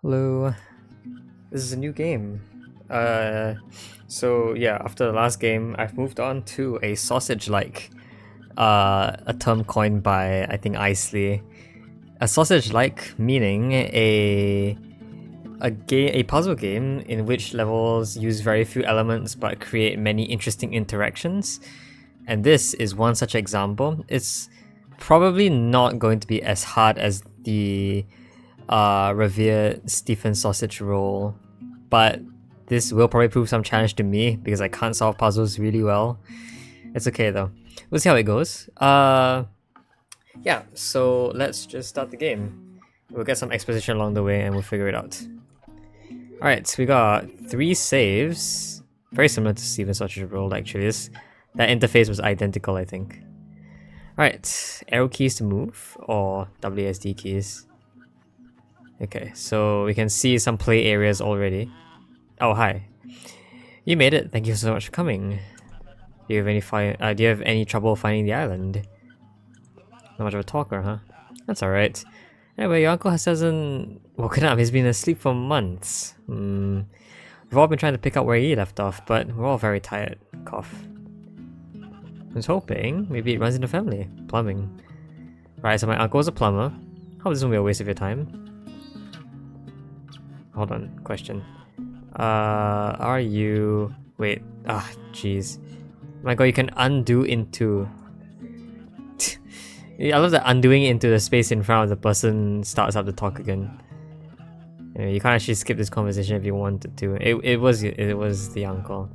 Hello, this is a new game. So yeah, after the last game, I've moved on to a sausage-like, a term coined by I think Isley. A sausage-like meaning a puzzle game in which levels use very few elements but create many interesting interactions. And this is one such example. It's probably not going to be as hard as the revered Stephen sausage roll, but this will probably prove some challenge to me because I can't solve puzzles really well. It's okay though. We'll see how it goes. Yeah, so let's just start the game. We'll get some exposition along the way and we'll figure it out. Alright, so we got 3 saves. Very similar to Stephen sausage roll actually. That interface was identical, I think. Alright, arrow keys to move, or WSD keys. Okay, so we can see some play areas already. Oh, hi. You made it. Thank you so much for coming. Do you have any trouble finding the island? Not much of a talker, huh? That's alright. Anyway, your uncle hasn't woken up. He's been asleep for months. We've all been trying to pick up where he left off, but we're all very tired. Cough. I was hoping maybe it runs in the family. Plumbing. Right, so my uncle is a plumber. Hope this won't be a waste of your time. Hold on, question. Are you... Wait, jeez. My god, you can undo into... I love that undoing into the space in front of the person starts up to talk again. You can't actually skip this conversation if you wanted to. It was the uncle.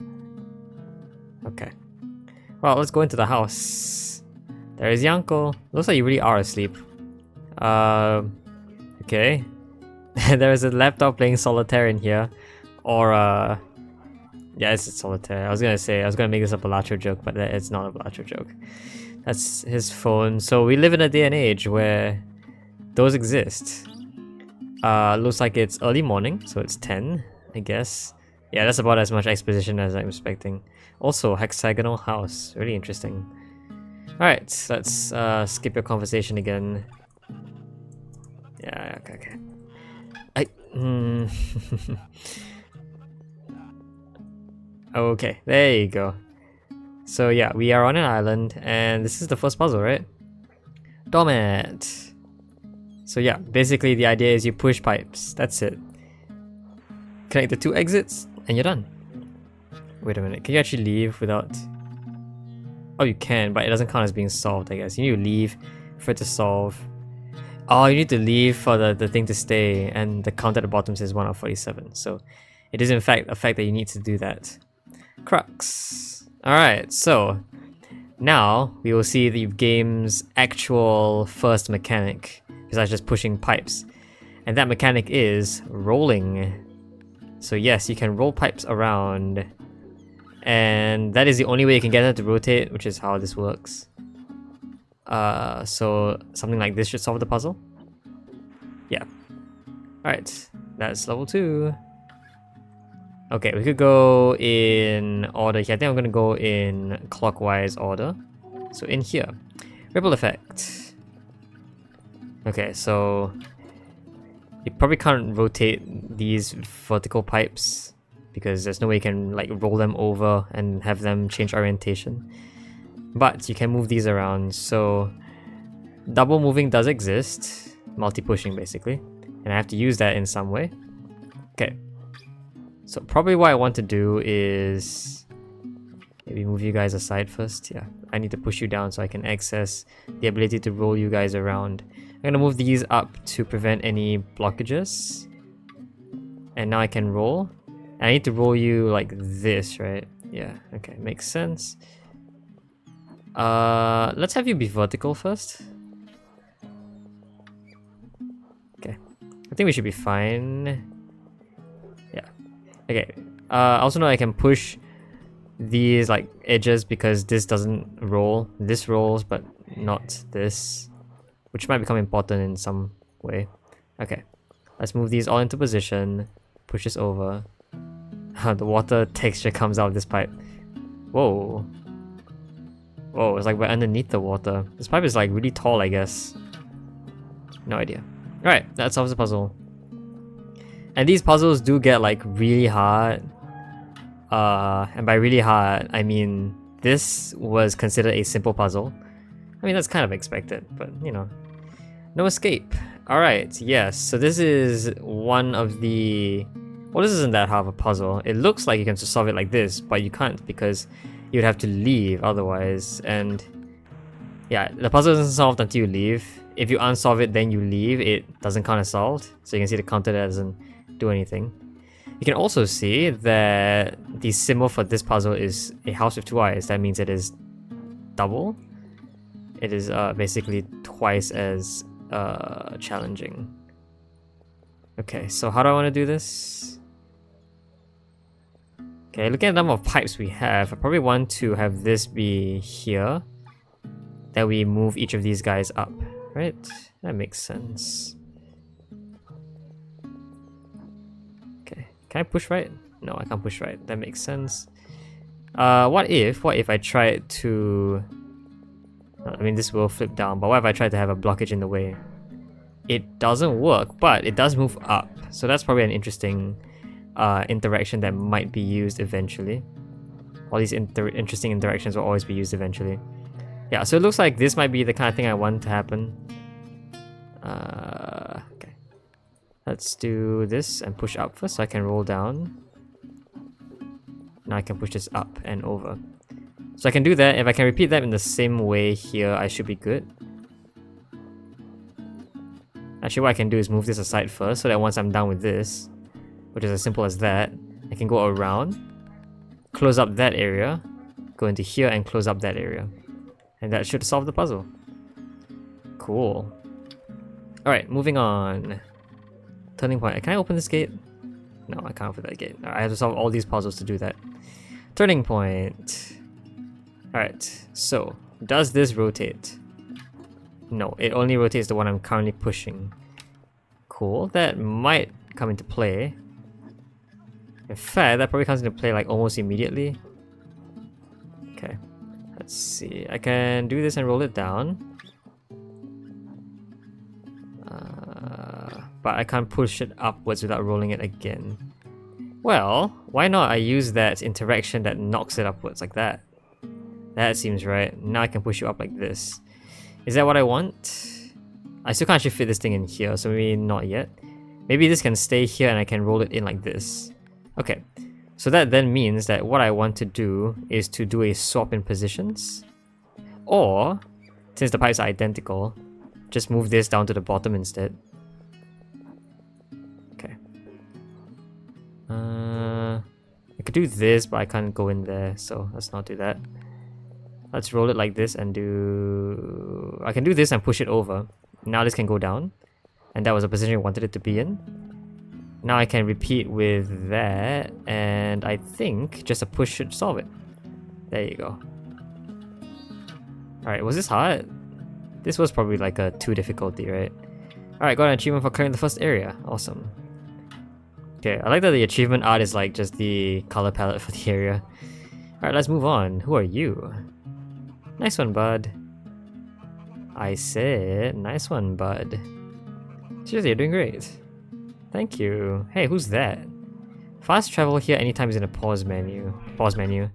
Okay. Well, let's go into the house. There is the uncle. Looks like you really are asleep. Okay. There is a laptop playing solitaire in here. Or, yeah, it's solitaire. I was gonna make this a Balacho joke, but it's not a Balacho joke. That's his phone. So we live in a day and age where those exist. Looks like it's early morning, so it's 10, I guess. Yeah, that's about as much exposition as I'm expecting. Also, hexagonal house. Really interesting. Alright, let's skip your conversation again. Yeah, okay. Okay, there you go. So yeah, we are on an island, and this is the first puzzle, right? Doormat. So yeah, basically the idea is you push pipes. That's it. Connect the 2 exits, and you're done. Wait a minute, can you actually leave without... Oh, you can, but it doesn't count as being solved, I guess. You need to leave for it to solve. Oh, you need to leave for the thing to stay, and the count at the bottom says 1 out of 47. So it is in fact a fact that you need to do that. Crux. Alright, so now we will see the game's actual first mechanic, besides just pushing pipes. And that mechanic is rolling. So yes, you can roll pipes around. And that is the only way you can get them to rotate, which is how this works. So something like this should solve the puzzle. Yeah. Alright, that's level 2. Okay, we could go in order here. I think I'm gonna go in clockwise order. So in here, ripple effect. Okay, so you probably can't rotate these vertical pipes because there's no way you can like roll them over and have them change orientation. But you can move these around. So double moving does exist, multi-pushing basically, and I have to use that in some way. Okay. So probably what I want to do is maybe move you guys aside first. Yeah, I need to push you down so I can access the ability to roll you guys around. I'm gonna move these up to prevent any blockages. And now I can roll. I need to roll you like this, right? Yeah, okay, makes sense. Let's have you be vertical first. Okay, I think we should be fine. Okay, I also know I can push these like edges because this doesn't roll. This rolls, but not this, which might become important in some way. Okay, let's move these all into position. Push this over. The water texture comes out of this pipe. Whoa. Whoa, it's like we're underneath the water. This pipe is like really tall, I guess. No idea. Alright, that solves the puzzle. And these puzzles do get like really hard. And by really hard, I mean this was considered a simple puzzle. I mean, that's kind of expected, but you know, no escape. Alright, yes, so this is one of the... Well, this isn't that hard of a puzzle. It looks like you can just solve it like this, but you can't because you'd have to leave otherwise. And yeah, the puzzle isn't solved until you leave. If you unsolve it, then you leave, it doesn't count as solved. So you can see the counter that doesn't do anything. You can also see that the symbol for this puzzle is a house with two eyes. That means it is double. It is basically twice as challenging. Okay, so how do I want to do this? Okay, looking at the number of pipes we have, I probably want to have this be here. That we move each of these guys up, right? That makes sense. Okay, can I push right? No, I can't push right. That makes sense. What if I tried to... I mean, this will flip down, but what if I tried to have a blockage in the way? It doesn't work, but it does move up. So that's probably an interesting interaction that might be used eventually. All these interesting interactions will always be used eventually. Yeah, so it looks like this might be the kind of thing I want to happen. Okay. Let's do this and push up first so I can roll down. Now I can push this up and over. So I can do that. If I can repeat that in the same way here, I should be good. Actually, what I can do is move this aside first so that once I'm done with this, which is as simple as that, I can go around, close up that area, go into here and close up that area. And that should solve the puzzle. Cool. Alright, moving on. Turning point. Can I open this gate? No, I can't open that gate. I have to solve all these puzzles to do that. Turning point. Alright, so does this rotate? No, it only rotates the one I'm currently pushing. Cool, that might come into play. In fact, that probably comes into play like almost immediately. Okay, let's see. I can do this and roll it down. But I can't push it upwards without rolling it again. Well, why not I use that interaction that knocks it upwards like that? That seems right. Now I can push you up like this. Is that what I want? I still can't actually fit this thing in here, so maybe not yet. Maybe this can stay here and I can roll it in like this. Okay, so that then means that what I want to do is to do a swap in positions. Or, since the pipes are identical, just move this down to the bottom instead. Okay. I could do this, but I can't go in there, so let's not do that. Let's roll it like this and do... I can do this and push it over. Now this can go down. And that was the position I wanted it to be in. Now I can repeat with that, and I think just a push should solve it. There you go. Alright, was this hard? This was probably like a 2 difficulty, right? Alright, got an achievement for clearing the first area. Awesome. Okay, I like that the achievement art is like just the color palette for the area. Alright, let's move on. Who are you? Nice one, bud. I said, nice one, bud. Seriously, you're doing great. Thank you. Hey, who's that? Fast travel here anytime is in a pause menu. Pause menu.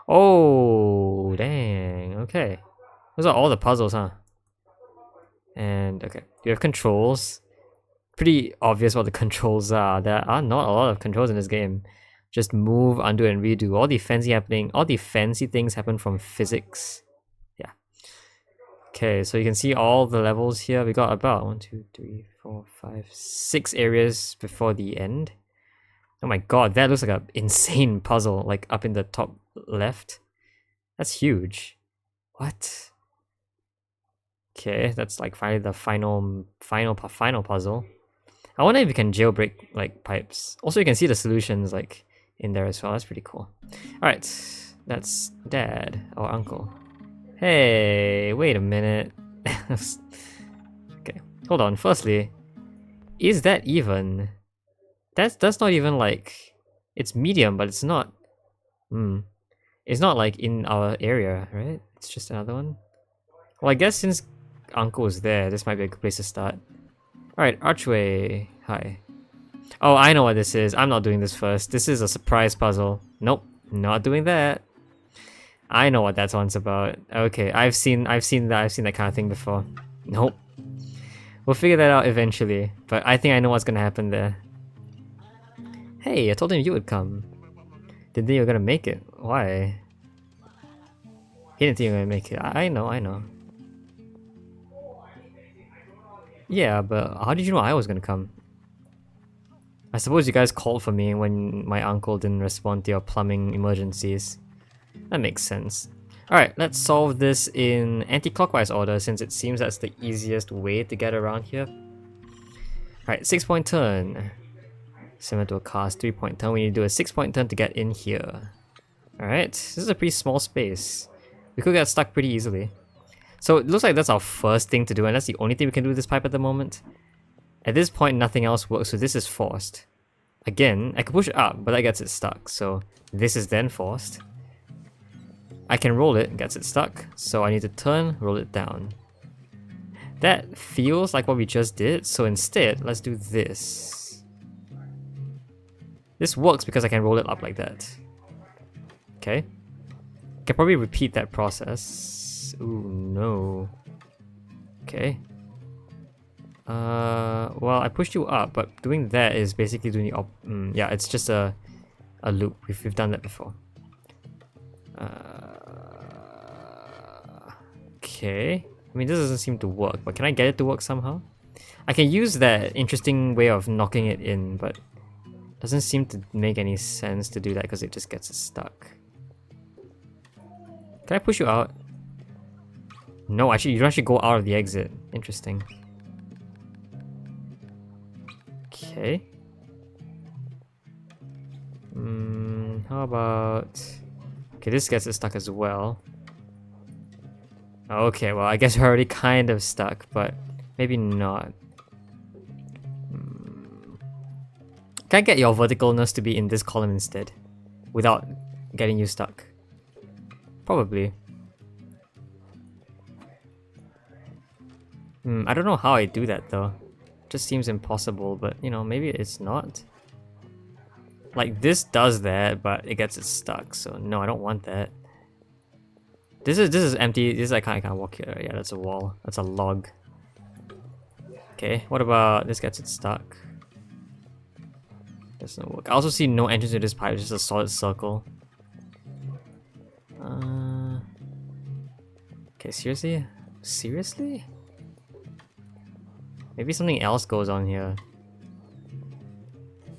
Oh, dang. Okay. Those are all the puzzles, huh? And, okay. You have controls. Pretty obvious what the controls are. There are not a lot of controls in this game. Just move, undo, and redo. All the fancy things happen from physics. Yeah. Okay, so you can see all the levels here. We got about 1, 2, 3, 4, 5, 6 areas before the end. Oh my god, that looks like an insane puzzle, like up in the top left. That's huge. What? Okay, that's like finally the final puzzle. I wonder if you can jailbreak like pipes. Also, you can see the solutions like in there as well. That's pretty cool. Alright, that's Dad or Uncle. Hey, wait a minute. Okay, hold on. Firstly, is that even? That's not even like... It's medium, but it's not... It's not like in our area, right? It's just another one. Well, I guess since Uncle is there, this might be a good place to start. Alright, archway. Hi. Oh, I know what this is. I'm not doing this first. This is a surprise puzzle. Nope, not doing that. I know what that one's about. Okay, I've seen that kind of thing before. Nope. We'll figure that out eventually, but I think I know what's gonna happen there. Hey, I told him you would come. Didn't think you were gonna make it. Why? He didn't think you were gonna make it. I know, I know. Yeah, but how did you know I was gonna come? I suppose you guys called for me when my uncle didn't respond to your plumbing emergencies. That makes sense. Alright, let's solve this in anti-clockwise order since it seems that's the easiest way to get around here. Alright, 6-point turn. Similar to a car's 3-point turn, we need to do a 6-point turn to get in here. Alright, this is a pretty small space. We could get stuck pretty easily. So it looks like that's our first thing to do, and that's the only thing we can do with this pipe at the moment. At this point, nothing else works, so this is forced. Again, I can push it up, but that gets it stuck, so this is then forced. I can roll it, gets it stuck, so I need to turn, roll it down. That feels like what we just did, so instead, let's do this. This works because I can roll it up like that. Okay. I can probably repeat that process. Ooh, no. Okay. Well, I pushed you up, but doing that is basically doing the yeah, it's just a loop. We've done that before. Okay. I mean, this doesn't seem to work, but can I get it to work somehow? I can use that interesting way of knocking it in, but doesn't seem to make any sense to do that because it just gets it stuck. Can I push you out? No, actually, you don't actually go out of the exit. Interesting. Okay. How about... Okay, this gets it stuck as well. Okay, well, I guess we're already kind of stuck, but maybe not. Can I get your verticalness to be in this column instead? Without getting you stuck? Probably. I don't know how I do that though. Just seems impossible, but you know, maybe it's not. Like this does that, but it gets it stuck, so no, I don't want that. This is empty. This is I can't walk here. Yeah, that's a wall. That's a log. Okay, what about this gets it stuck? Doesn't work. I also see no entrance to this pipe, it's just a solid circle. Okay, seriously? Seriously? Maybe something else goes on here.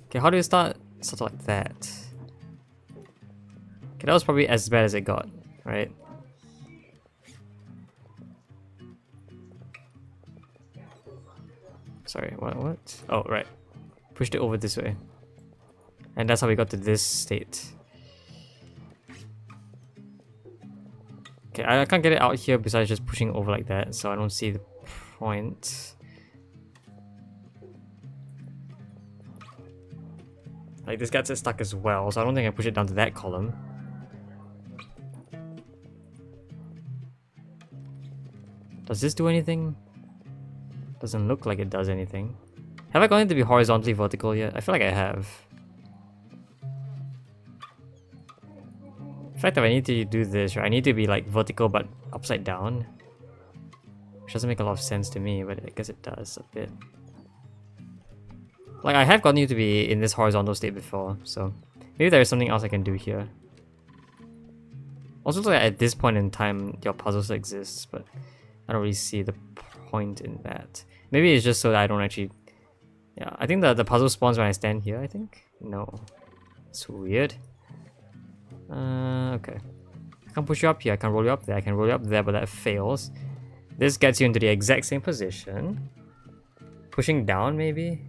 Okay, how do you start? Sort of like that. Okay, that was probably as bad as it got, right? Sorry, what? Oh, right. Pushed it over this way. And that's how we got to this state. Okay, I can't get it out here besides just pushing over like that, so I don't see the point. Like this gets it stuck as well, so I don't think I push it down to that column. Does this do anything? Doesn't look like it does anything. Have I gotten it to be horizontally vertical yet? I feel like I have. In fact, if I need to do this, right, I need to be like vertical but upside down. Which doesn't make a lot of sense to me, but I guess it does a bit. Like, I have gotten you to be in this horizontal state before, so maybe there is something else I can do here. Also, like at this point in time, your puzzle still exists, but I don't really see the point in that. Maybe it's just so that I don't actually... Yeah, I think the puzzle spawns when I stand here, I think? No. It's weird. Okay. I can push you up here, I can roll you up there, I can roll you up there, but that fails. This gets you into the exact same position. Pushing down, maybe?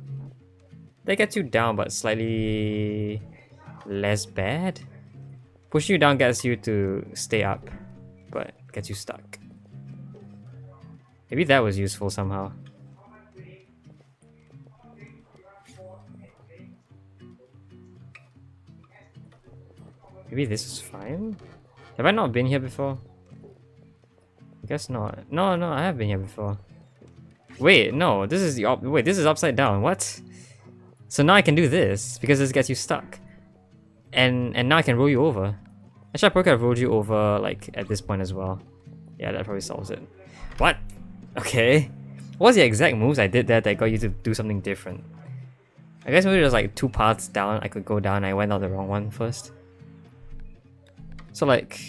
That gets you down, but slightly less bad. Pushing you down gets you to stay up, but gets you stuck. Maybe that was useful somehow. Maybe this is fine? Have I not been here before? I guess not. No, I have been here before. Wait, no, this is the wait, this is upside down. What? So now I can do this because this gets you stuck. And now I can roll you over. Actually, I probably could have rolled you over like at this point as well. Yeah, that probably solves it. What? Okay. What was the exact moves I did there that got you to do something different? I guess maybe there's like 2 paths down I could go down. I went down the wrong one first. So like,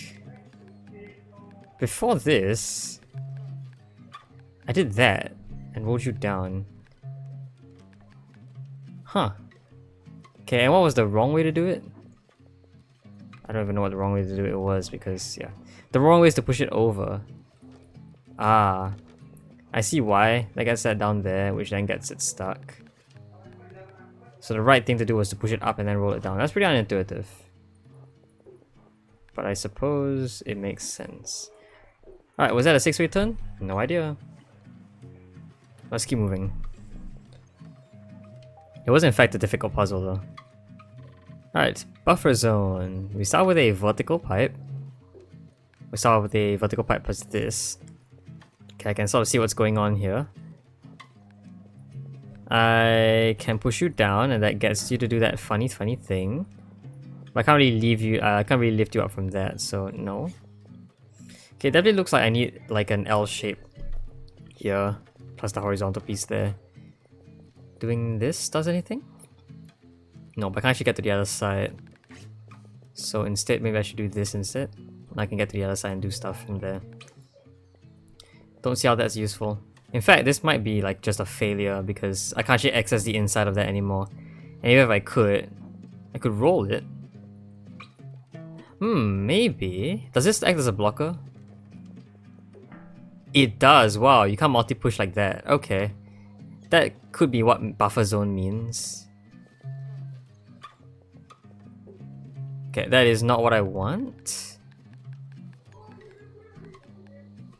before this, I did that and rolled you down. Huh. Okay, and what was the wrong way to do it? I don't even know what the wrong way to do it was because, yeah. The wrong way is to push it over. Ah. I see why. That gets set down there, which then gets it stuck. So the right thing to do was to push it up and then roll it down. That's pretty unintuitive. But I suppose it makes sense. Alright, was that a 6-way turn? No idea. Let's keep moving. It was in fact a difficult puzzle though. Alright, buffer zone. We start with a vertical pipe. We start with a vertical pipe plus this. Okay, I can sort of see what's going on here. I can push you down and that gets you to do that funny thing. But I can't really leave you, I can't really lift you up from that, so no. Okay, definitely looks like I need like an L shape here, plus the horizontal piece there. Doing this does anything? No, but I can't actually get to the other side. So instead, maybe I should do this instead. And I can get to the other side and do stuff from there. Don't see how that's useful. In fact, this might be like just a failure because I can't actually access the inside of that anymore. And even if I could roll it. Maybe. Does this act as a blocker? It does, wow, you can't multi-push like that. Okay. That could be what buffer zone means. Okay, that is not what I want.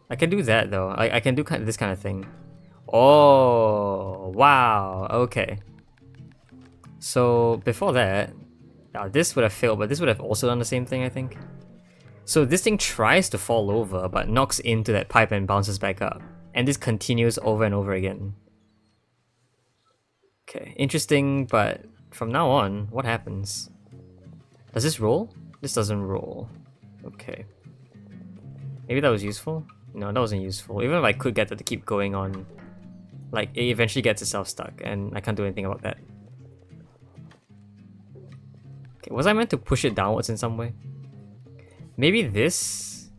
I can do that though. I can do this kind of thing. Oh, wow. Okay. So before that, this would have failed, but this would have also done the same thing, I think. So this thing tries to fall over, but knocks into that pipe and bounces back up. And this continues over and over again. Okay, interesting, but from now on, what happens? Does this roll? This doesn't roll. Okay. Maybe that was useful? No, that wasn't useful. Even if I could get that to keep going on, like, it eventually gets itself stuck, and I can't do anything about that. Okay, was I meant to push it downwards in some way? Maybe this?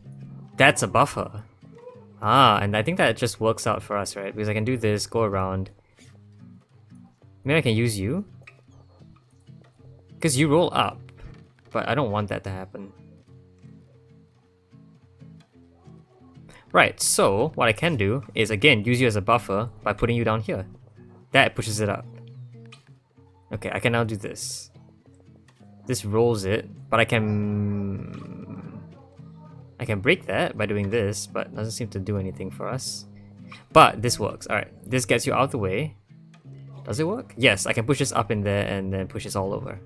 That's a buffer. Ah, and I think that just works out for us, right? Because I can do this, go around. Maybe I can use you? Because you roll up, but I don't want that to happen. Right, so what I can do is again use you as a buffer by putting you down here. That pushes it up. Okay, I can now do this. This rolls it, but I can break that by doing this, but it doesn't seem to do anything for us. But this works. Alright, this gets you out of the way. Does it work? Yes, I can push this up in there and then push this all over.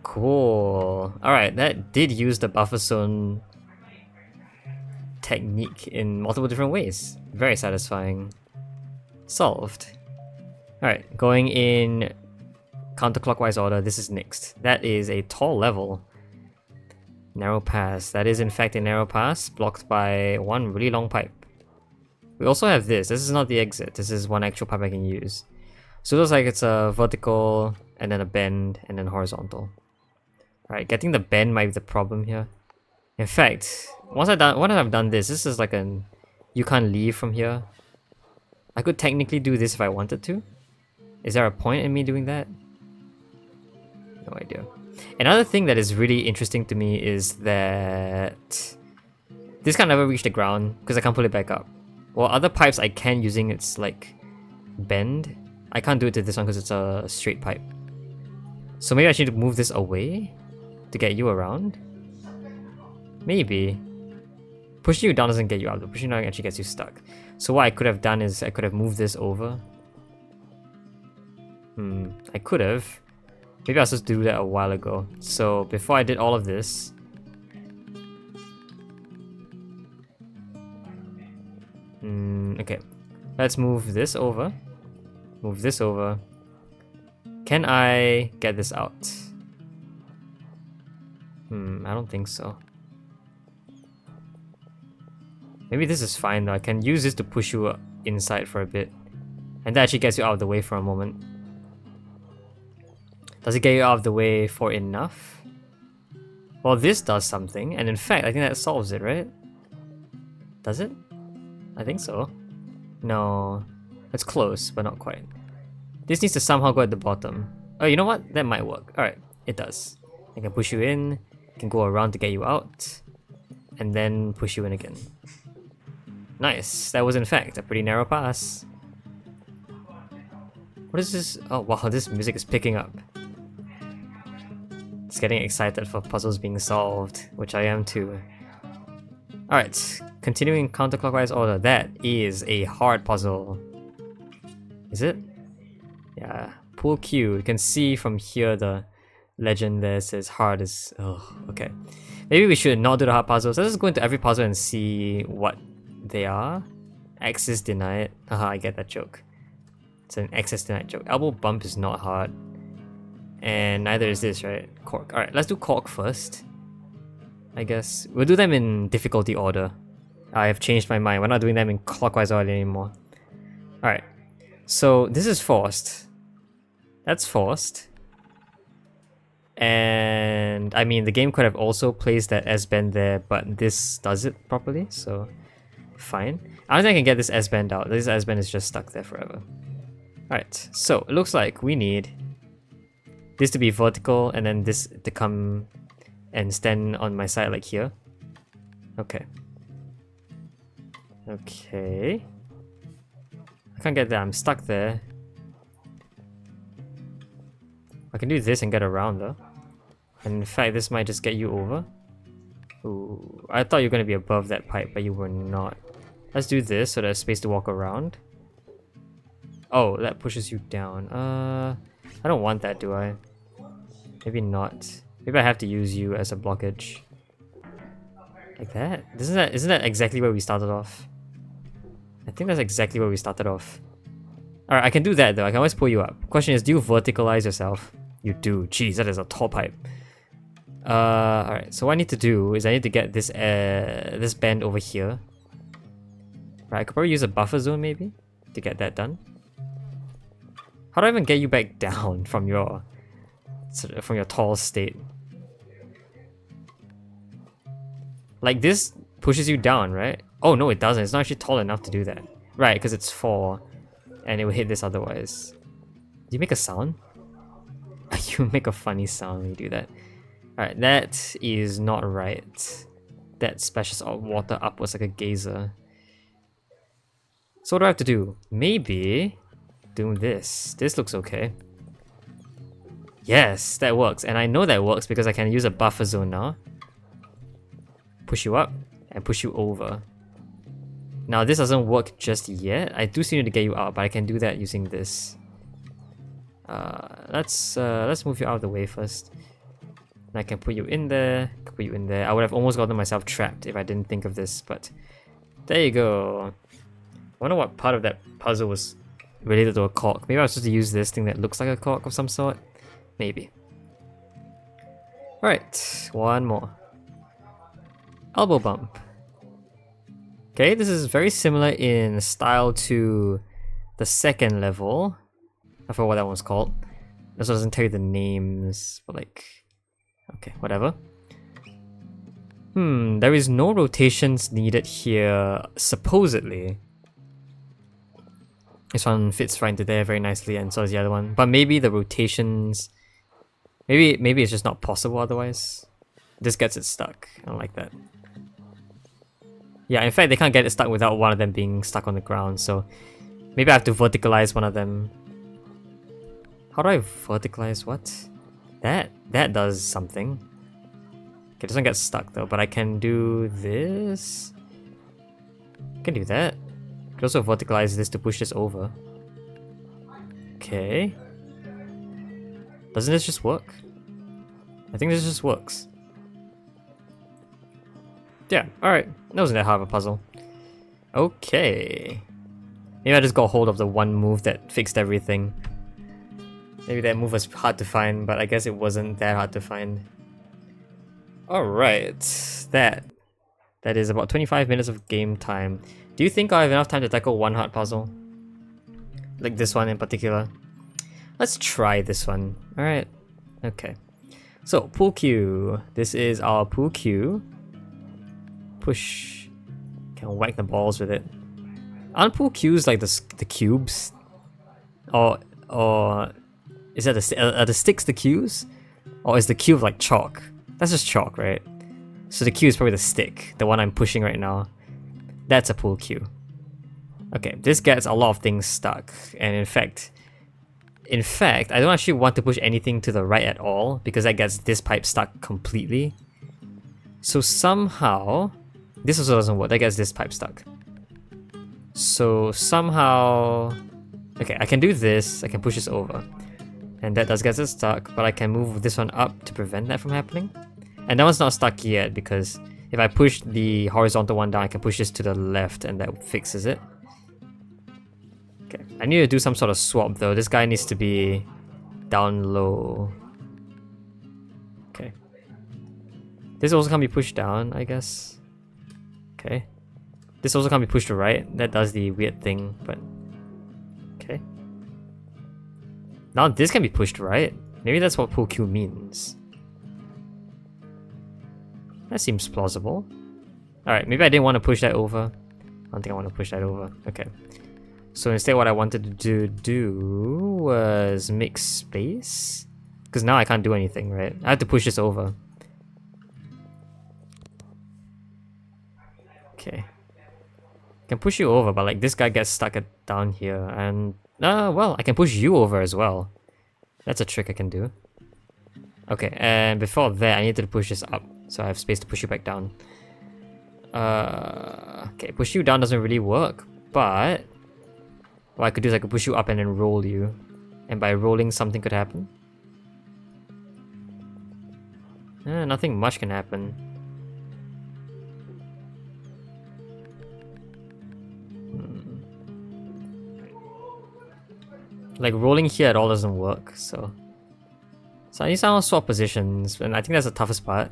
Cool. Alright, that did use the buffer zone technique in multiple different ways. Very satisfying. Solved. Alright, going in counterclockwise order, this is next. That is a tall level. Narrow pass. That is in fact a narrow pass, blocked by one really long pipe. We also have this. This is not the exit. This is one actual pipe I can use. So it looks like it's a vertical, and then a bend, and then horizontal. Alright, getting the bend might be the problem here. In fact, once I've done this is like an... You can't leave from here. I could technically do this if I wanted to. Is there a point in me doing that? No idea. Another thing that is really interesting to me is that... This can never reach the ground because I can't pull it back up. While other pipes I can using its like bend. I can't do it to this one because it's a straight pipe. So maybe I should move this away to get you around? Maybe. Pushing you down doesn't get you out, but pushing you down actually gets you stuck. So what I could have done is I could have moved this over. I could have. Maybe I was supposed to do that a while ago. So before I did all of this... Okay. Let's move this over. Move this over. Can I get this out? I don't think so. Maybe this is fine though. I can use this to push you inside for a bit. And that actually gets you out of the way for a moment. Does it get you out of the way for enough? Well, this does something, and in fact, I think that solves it, right? Does it? I think so. No. It's close, but not quite. This needs to somehow go at the bottom. Oh, you know what? That might work. Alright, it does. I can push you in, can go around to get you out, and then push you in again. Nice. That was in fact a pretty narrow pass. What is this? Oh wow, this music is picking up. It's getting excited for puzzles being solved, which I am too. Alright, continuing counterclockwise order. That is a hard puzzle. Is it? Yeah. Pool Q. You can see from here the legend there says hard is... Oh, okay. Maybe we should not do the hard puzzles. Let's just go into every puzzle and see what they are. Access denied. Haha, I get that joke. It's an access denied joke. Elbow bump is not hard. And neither is this, right? Cork. Alright, let's do cork first. I guess. We'll do them in difficulty order. I have changed my mind. We're not doing them in clockwise order anymore. Alright. So, this is forced. That's forced. And I mean, the game could have also placed that S-bend there, but this does it properly, so fine. I don't think I can get this S-bend out. This S-bend is just stuck there forever. Alright, so it looks like we need this to be vertical and then this to come and stand on my side like here. Okay. Okay. I can't get there, I'm stuck there. I can do this and get around though. And in fact, this might just get you over. Ooh, I thought you were going to be above that pipe, but you were not. Let's do this so there's space to walk around. Oh, that pushes you down. I don't want that, do I? Maybe not. Maybe I have to use you as a blockage. Like that? Isn't that exactly where we started off? I think that's exactly where we started off. Alright, I can do that though. I can always pull you up. Question is, do you verticalize yourself? You do. Jeez, that is a tall pipe. Alright, so what I need to do is I need to get this this bend over here. Right, I could probably use a buffer zone maybe to get that done. How do I even get you back down from your tall state? Like this pushes you down, right? Oh no, it doesn't. It's not actually tall enough to do that. Right, because it's 4 and it will hit this otherwise. Do you make a sound? You make a funny sound when you do that. Alright, that is not right. That splashes water upwards like a geyser. So what do I have to do? Maybe doing this. This looks okay. Yes, that works. And I know that works because I can use a buffer zone now. Push you up and push you over. Now this doesn't work just yet. I do still need to get you out, but I can do that using this. Let's move you out of the way first. And I can put you in there, put you in there. I would have almost gotten myself trapped if I didn't think of this, but there you go. I wonder what part of that puzzle was related to a cork. Maybe I was supposed to use this thing that looks like a cork of some sort. Maybe. Alright, one more. Elbow bump. Okay, this is very similar in style to the second level. I forgot what that one's called. This one doesn't tell you the names, but like... Okay, whatever. There is no rotations needed here, supposedly. This one fits right into there very nicely, and so does the other one. But maybe the rotations... Maybe it's just not possible otherwise. This gets it stuck. I don't like that. Yeah, in fact, they can't get it stuck without one of them being stuck on the ground, so... Maybe I have to verticalize one of them. How do I verticalize what? That does something. Okay, it doesn't get stuck though, but I can do this. I can do that. I can also verticalize this to push this over. Okay. Doesn't this just work? I think this just works. Yeah, alright. That wasn't that hard of a puzzle. Okay. Maybe I just got hold of the one move that fixed everything. Maybe that move was hard to find, but I guess it wasn't that hard to find. Alright, that is about 25 minutes of game time. Do you think I have enough time to tackle one hard puzzle? Like this one in particular? Let's try this one. Alright. Okay. So, pool cue. This is our pool cue. Push. Can whack the balls with it. Aren't pool cues like the cubes? Or is that are the sticks the cues? Or is the cube like chalk? That's just chalk, right? So the cue is probably the stick, the one I'm pushing right now. That's a pool cue. Okay, this gets a lot of things stuck, and in fact, I don't actually want to push anything to the right at all, because that gets this pipe stuck completely. So somehow, this also doesn't work, that gets this pipe stuck. So somehow, okay, I can do this, I can push this over. And that does get us stuck, but I can move this one up to prevent that from happening. And that one's not stuck yet, because if I push the horizontal one down, I can push this to the left and that fixes it. Okay, I need to do some sort of swap though. This guy needs to be down low. Okay. This also can't be pushed down, I guess. Okay. This also can't be pushed to right. That does the weird thing, but... Okay. Now this can be pushed right. Maybe that's what pull Q means. That seems plausible. Alright, maybe I didn't want to push that over. I don't think I want to push that over. Okay. So instead what I wanted to do was make space. Because now I can't do anything, right? I have to push this over. Okay. I can push you over, but like this guy gets stuck down here. And, well, I can push you over as well. That's a trick I can do. Okay, and before that, I need to push this up. So I have space to push you back down. Okay, push you down doesn't really work, but... what I could do is I could push you up and then roll you. And by rolling, something could happen. Nothing much can happen. Like, rolling here at all doesn't work, so... So I need to swap positions, and I think that's the toughest part.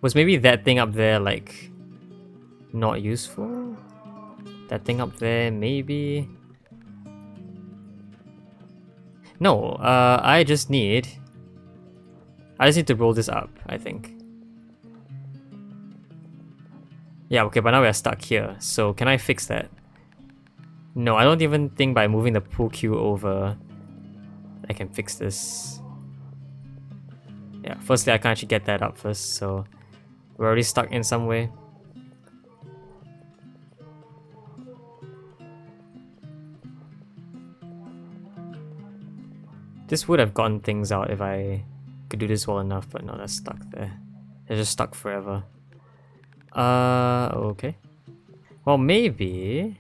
Was maybe that thing up there, like... not useful? That thing up there, maybe... No, I just need to roll this up, I think. Yeah, okay, but now we're stuck here, so can I fix that? No, I don't even think by moving the pool cue over I can fix this. Yeah, firstly I can't actually get that up first, so we're already stuck in some way. This would have gotten things out if I could do this well enough, but no, that's stuck there. They're just stuck forever. Okay. Well, maybe...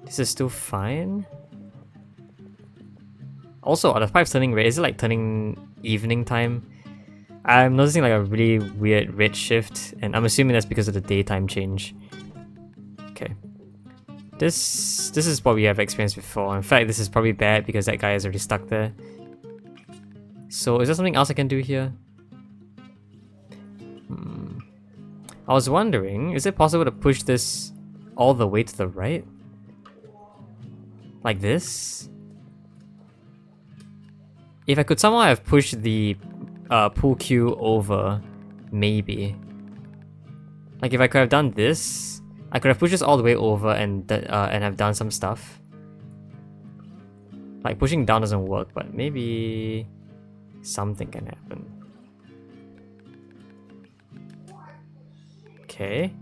this is still fine. Also, are the pipes turning red? Is it like turning evening time? I'm noticing like a really weird red shift, and I'm assuming that's because of the daytime change. Okay. This is what we have experienced before. In fact, this is probably bad because that guy is already stuck there. So is there something else I can do here? I was wondering, is it possible to push this all the way to the right? Like this? If I could somehow have pushed the pool cue over, maybe. Like if I could have done this, I could have pushed this all the way over and have done some stuff. Like pushing down doesn't work, but maybe something can happen. Okay.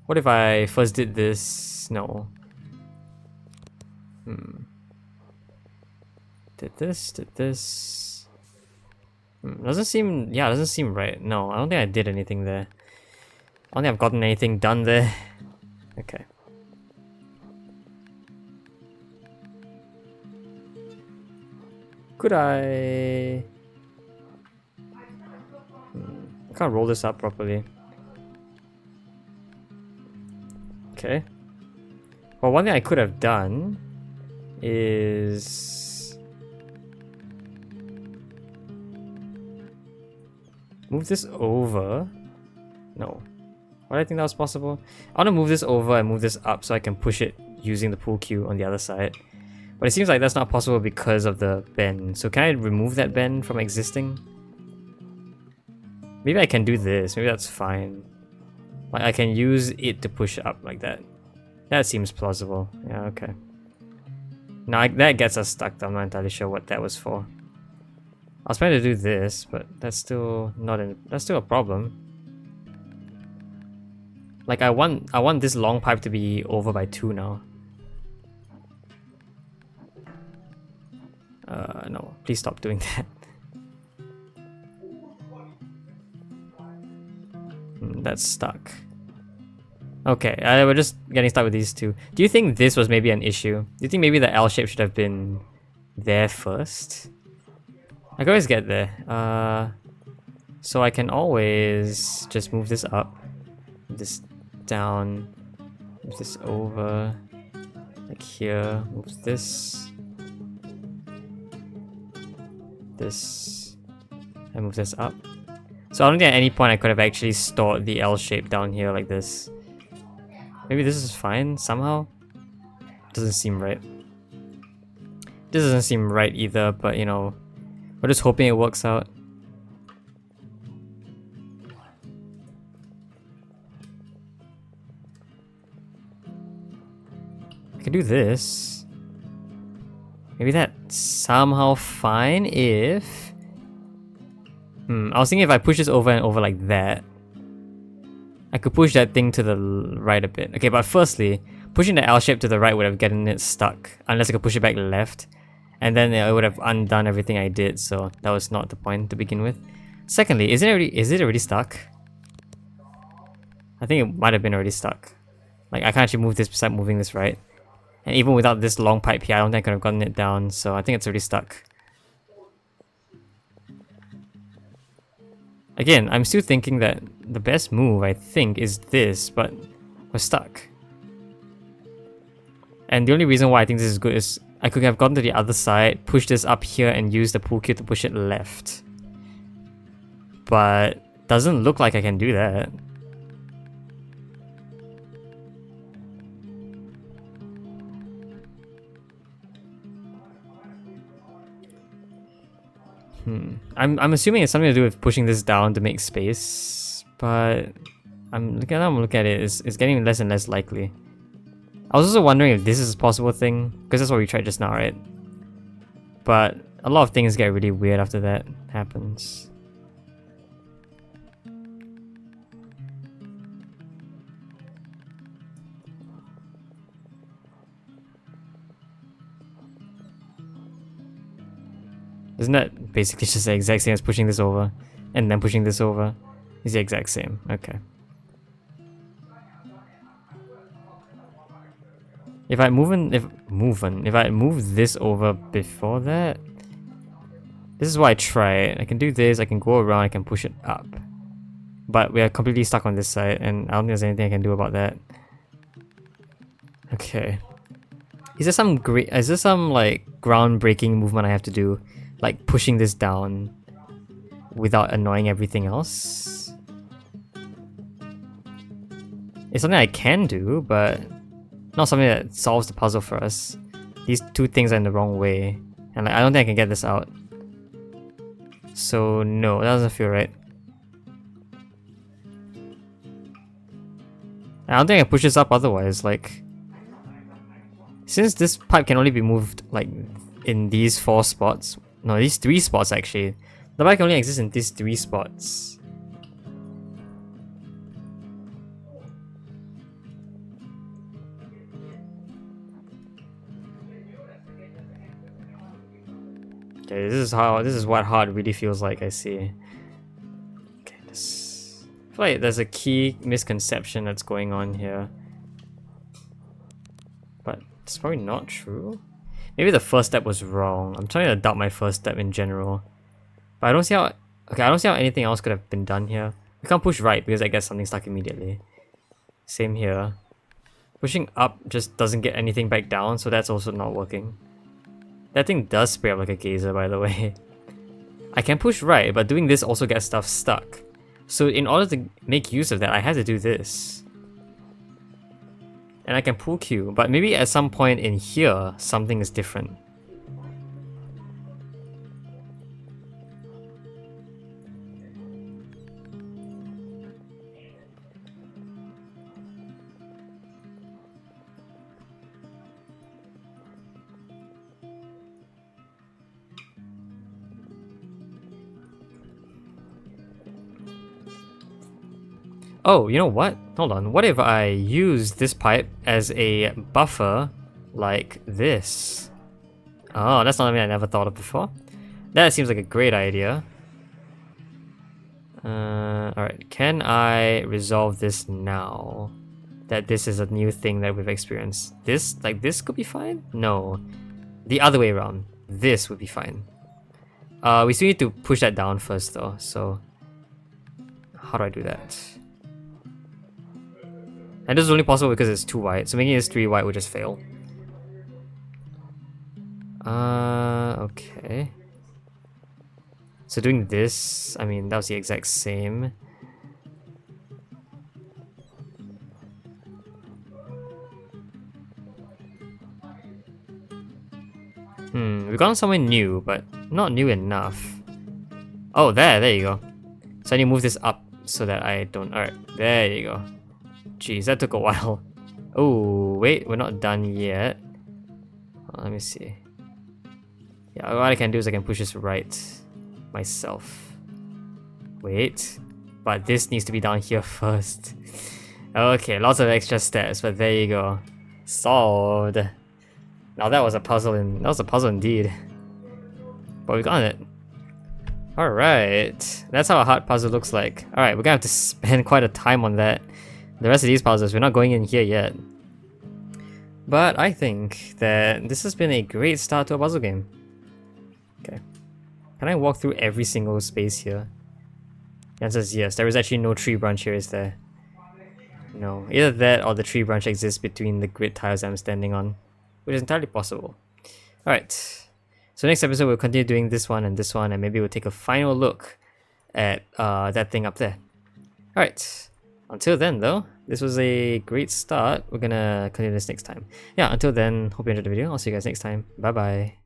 What if I first did this? No. Did this. Doesn't seem right. No, I don't think I did anything there. I don't think I've gotten anything done there. Okay. Could I can't roll this up properly. Okay. Well, one thing I could have done is move this over. No. Why did I think that was possible? I want to move this over and move this up so I can push it using the pool cue on the other side. But it seems like that's not possible because of the bend. So can I remove that bend from existing? Maybe I can do this. Maybe that's fine. Like I can use it to push up like that. That seems plausible. Yeah, okay. Now that gets us stuck though. I'm not entirely sure what that was for. I was trying to do this, but that's still that's still a problem. Like I want this long pipe to be over by 2 now. No, please stop doing that. That's stuck. Okay, we're just getting stuck with these two. Do you think this was maybe an issue? Do you think maybe the L shape should have been there first? I can always get there. So I can always just move this up, move this down, move this over, like here, move this, and move this up. So I don't think at any point I could have actually stored the L shape down here like this. Maybe this is fine somehow? Doesn't seem right. This doesn't seem right either, but you know, we're just hoping it works out. I can do this. Maybe that's somehow fine if... I was thinking if I push this over and over like that, I could push that thing to the right a bit. Okay, but firstly, pushing the L shape to the right would have gotten it stuck, unless I could push it back left, and then it would have undone everything I did, so that was not the point to begin with. Secondly, is it already stuck? I think it might have been already stuck. Like, I can't actually move this besides moving this right. And even without this long pipe here, I don't think I could have gotten it down, so I think it's already stuck. Again, I'm still thinking that the best move, I think, is this, but we're stuck. And the only reason why I think this is good is I could have gone to the other side, pushed this up here, and used the pool cue to push it left. But doesn't look like I can do that. I'm assuming it's something to do with pushing this down to make space, but I'm looking at it, it's getting less and less likely. I was also wondering if this is a possible thing, because that's what we tried just now, right? But a lot of things get really weird after that happens. Isn't that basically just the exact same as pushing this over and then pushing this over? It's the exact same. Okay. If I move this over before that, this is why I try it. I can do this, I can go around, I can push it up. But we are completely stuck on this side, and I don't think there's anything I can do about that. Okay. Is there some like groundbreaking movement I have to do? Like pushing this down without annoying everything else? It's something I can do, but not something that solves the puzzle for us. These two things are in the wrong way, and like, I don't think I can get this out. So no, that doesn't feel right. I don't think I push this up otherwise, like... Since this pipe can only be moved, like, in these 4 spots... No, these 3 spots actually. The pipe can only exist in these 3 spots. Okay, this is what hard really feels like, I see. Okay, I feel like there's a key misconception that's going on here. But it's probably not true. Maybe the first step was wrong. I'm trying to doubt my first step in general. But I don't see how... Okay, I don't see how anything else could have been done here. We can't push right because I get something stuck immediately. Same here. Pushing up just doesn't get anything back down, so that's also not working. That thing does spray up like a geyser, by the way. I can push right, but doing this also gets stuff stuck. So in order to make use of that, I had to do this. And I can pull Q, but maybe at some point in here, something is different. Oh, you know what? Hold on. What if I use this pipe as a buffer like this? Oh, that's not something I never thought of before. That seems like a great idea. Alright, can I resolve this now? That this is a new thing that we've experienced. This, like this could be fine? No. The other way around. This would be fine. We still need to push that down first though, so... How do I do that? And this is only possible because it's 2 white, so making this 3 white would just fail. Okay. So doing this, I mean, that was the exact same. We've gone somewhere new, but not new enough. Oh, there you go. So I need to move this up so that I don't... Alright, there you go. Jeez, that took a while. Oh, wait, we're not done yet. Let me see. Yeah, what I can do is I can push this right myself. Wait, but this needs to be down here first. Okay, lots of extra steps, but there you go. Solved. Now that was a puzzle indeed. But we got it. Alright, that's how a hard puzzle looks like. Alright, we're gonna have to spend quite a time on that. The rest of these puzzles, we're not going in here yet. But I think that this has been a great start to a puzzle game. Okay. Can I walk through every single space here? The answer is yes. There is actually no tree branch here, is there? No. Either that or the tree branch exists between the grid tiles I'm standing on. Which is entirely possible. Alright. So next episode we'll continue doing this one, and maybe we'll take a final look at that thing up there. Alright. Until then though, this was a great start. We're gonna continue this next time. Yeah, until then, hope you enjoyed the video. I'll see you guys next time. Bye bye.